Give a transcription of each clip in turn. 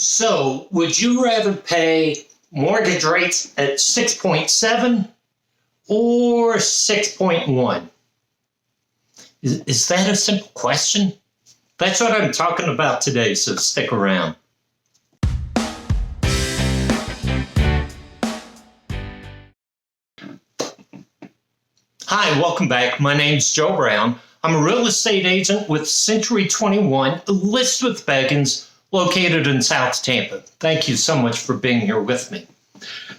So, would you rather pay mortgage rates at 6.7 or 6.1? Is that a simple question? That's what I'm talking about today, so stick around. Hi, welcome back. My name's Joe Brown. I'm a real estate agent with Century 21, Elizabeth Beggins, located in South Tampa. Thank you so much for being here with me.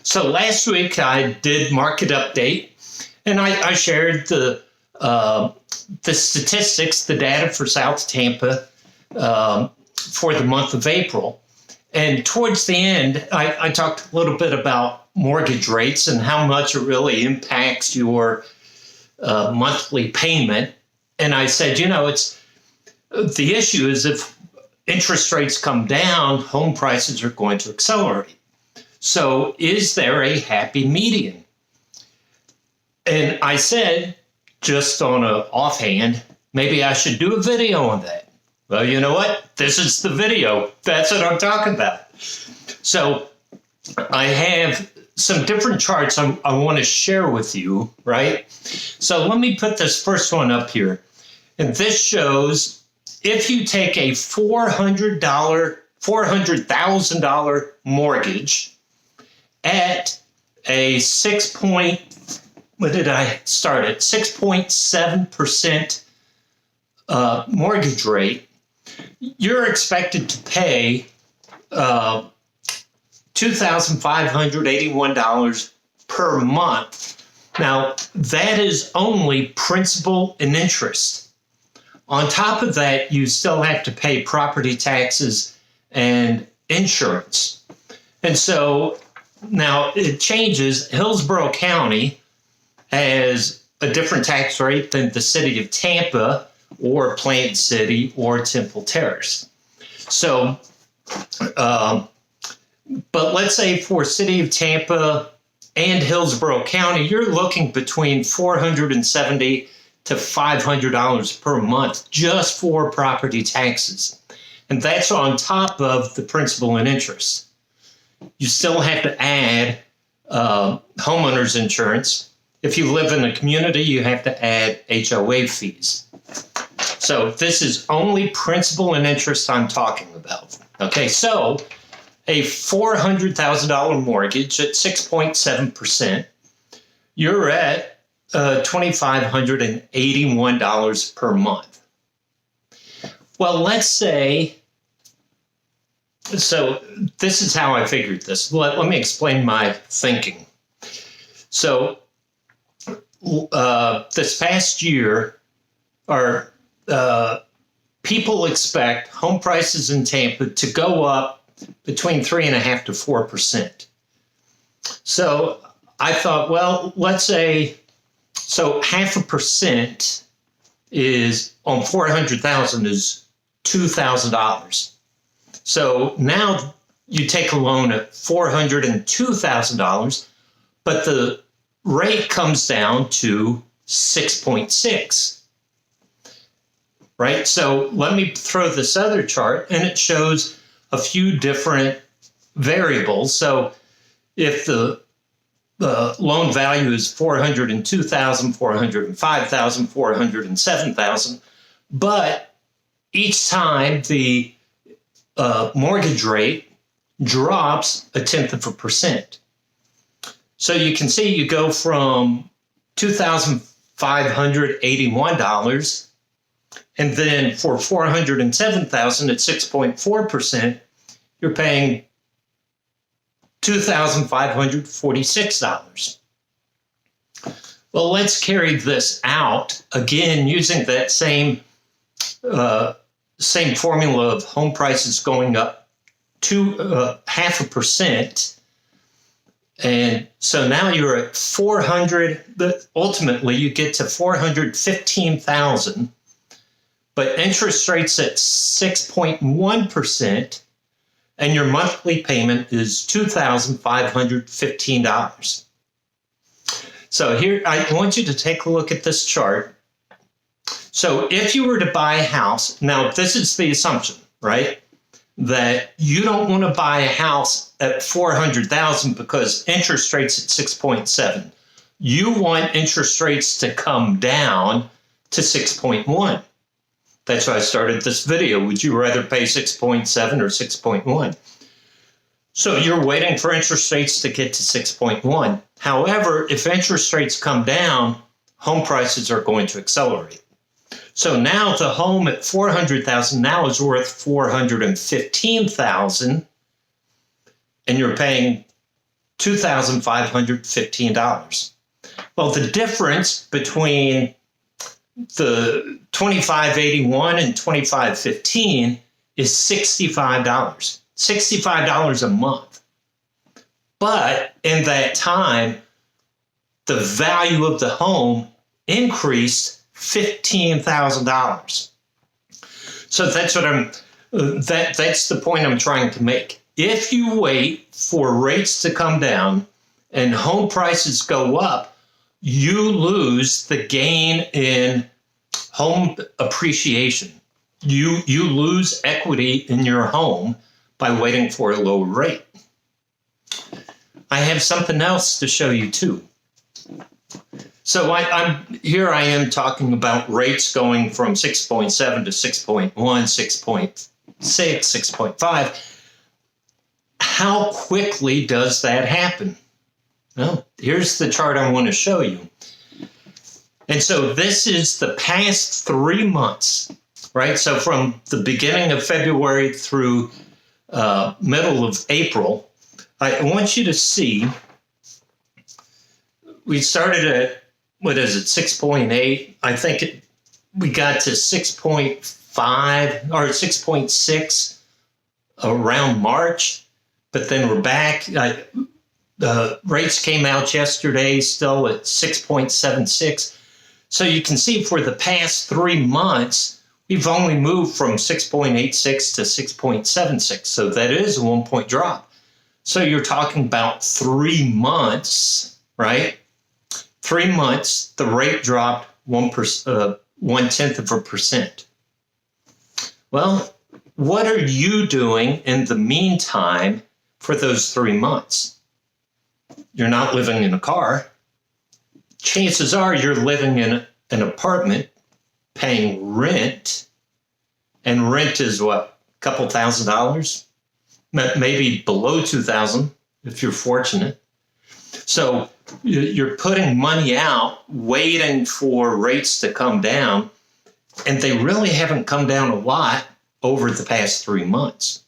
So last week I did market update, and I shared the statistics, the data for South Tampa for the month of April. And towards the end, I talked a little bit about mortgage rates and how much it really impacts your monthly payment. And I said, it's the issue is if interest rates come down, home prices are going to accelerate. So is there a happy median? And I said, just on an offhand, maybe I should do a video on that. Well, you know what? This is the video. That's what I'm talking about. So I have some different charts I want to share with you, right? So let me put this first one up here. And this shows if you take a $400,000 mortgage at a 6.7% mortgage rate, you're expected to pay $2,581 per month. Now, that is only principal and interest. On top of that, you still have to pay property taxes and insurance. And so now it changes. Hillsborough County has a different tax rate than the city of Tampa or Plant City or Temple Terrace. So, but let's say for city of Tampa and Hillsborough County, you're looking between $470 to $500 per month just for property taxes. And that's on top of the principal and interest. You still have to add homeowners insurance. If you live in a community, you have to add HOA fees. So this is only principal and interest I'm talking about. Okay, so a $400,000 mortgage at 6.7%, you're at $2,581 per month. Well, let's say, so this is how I figured this. Let me explain my thinking. So this past year, people expect home prices in Tampa to go up between 3.5% to 4%. So I thought, well, let's say, so 0.5% is on 400,000 is $2,000. So now you take a loan at $402,000, but the rate comes down to 6.6. Right? So let me throw this other chart, and it shows a few different variables. So if the loan value is $402,000, $405,000, $407,000, but each time the mortgage rate drops 0.1%. So you can see you go from $2,581, and then for $407,000 at 6.4%, you're paying $2,546. Well, let's carry this out again using that same formula of home prices going up to 0.5%. And so now you're at 400, but ultimately you get to 415,000, but interest rates at 6.1%. And your monthly payment is $2,515. So here, I want you to take a look at this chart. So if you were to buy a house, now this is the assumption, right? that you don't want to buy a house at 400,000 because interest rates at 6.7. You want interest rates to come down to 6.1. That's why I started this video. Would you rather pay 6.7 or 6.1? So you're waiting for interest rates to get to 6.1. However, if interest rates come down, home prices are going to accelerate. So now the home at 400,000 now is worth 415,000, and you're paying $2,515. Well, the difference between the 2581 and 2515 is $65. $65 a month. But in that time, the value of the home increased $15,000. So that's what that's the point I'm trying to make. If you wait for rates to come down and home prices go up, you lose the gain in home appreciation. You lose equity in your home by waiting for a lower rate. I have something else to show you too. So I'm talking about rates going from 6.7 to 6.1, 6.6, 6.5. How quickly does that happen? Well, here's the chart I want to show you. And so this is the past 3 months, right? So from the beginning of February through middle of April, I want you to see, we started at, 6.8? I think we got to 6.5 or 6.6 around March, but then we're back. The rates came out yesterday, still at 6.76. So you can see for the past 3 months, we've only moved from 6.86 to 6.76. So that is a 1 point drop. So you're talking about 3 months, right? 3 months, the rate dropped 0.1%. Well, what are you doing in the meantime for those 3 months? You're not living in a car. Chances are you're living in an apartment, paying rent, and rent is what, a couple $1,000? Maybe below $2,000 if you're fortunate. So you're putting money out, waiting for rates to come down, and they really haven't come down a lot over the past 3 months.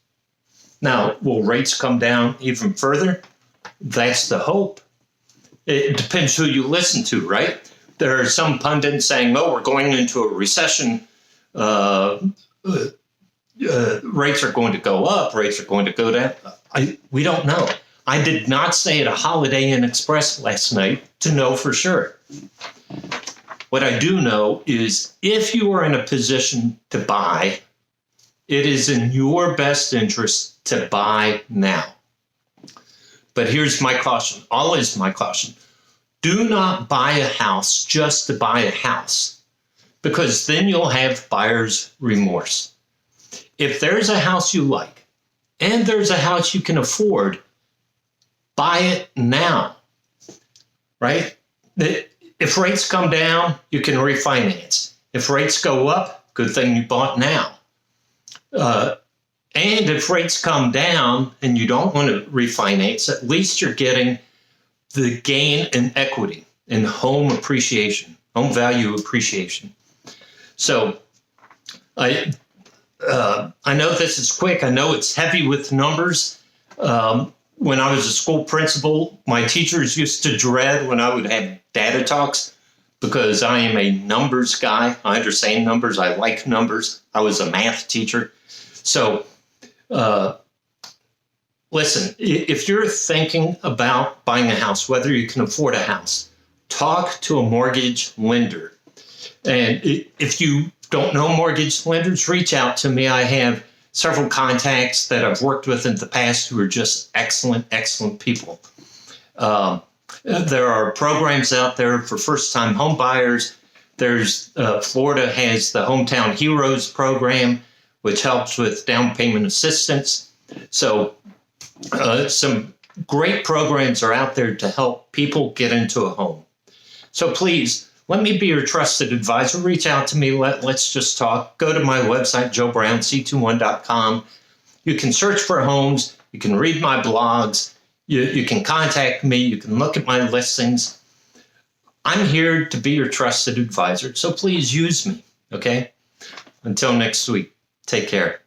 Now, will rates come down even further? That's the hope. It depends who you listen to, right? There are some pundits saying, oh, we're going into a recession. Rates are going to go up. Rates are going to go down. We don't know. I did not stay at a Holiday Inn Express last night to know for sure. What I do know is if you are in a position to buy, it is in your best interest to buy now. But here's my caution, always my caution. Do not buy a house just to buy a house, because then you'll have buyer's remorse. If there's a house you like and there's a house you can afford, buy it now, right? If rates come down, you can refinance. If rates go up, good thing you bought now. And if rates come down and you don't want to refinance, at least you're getting the gain in equity and home appreciation, home value appreciation. So I know this is quick. I know it's heavy with numbers. When I was a school principal, my teachers used to dread when I would have data talks because I am a numbers guy. I understand numbers. I like numbers. I was a math teacher. So listen, if you're thinking about buying a house, whether you can afford a house, talk to a mortgage lender. And if you don't know mortgage lenders, reach out to me. I have several contacts that I've worked with in the past who are just excellent, excellent people. There are programs out there for first-time home buyers. There's Florida has the Hometown Heroes program, which helps with down payment assistance. So some great programs are out there to help people get into a home. So please, let me be your trusted advisor. Reach out to me. Let's just talk. Go to my website, joebrownc21.com. You can search for homes. You can read my blogs. You can contact me. You can look at my listings. I'm here to be your trusted advisor. So please use me, okay? Until next week, take care.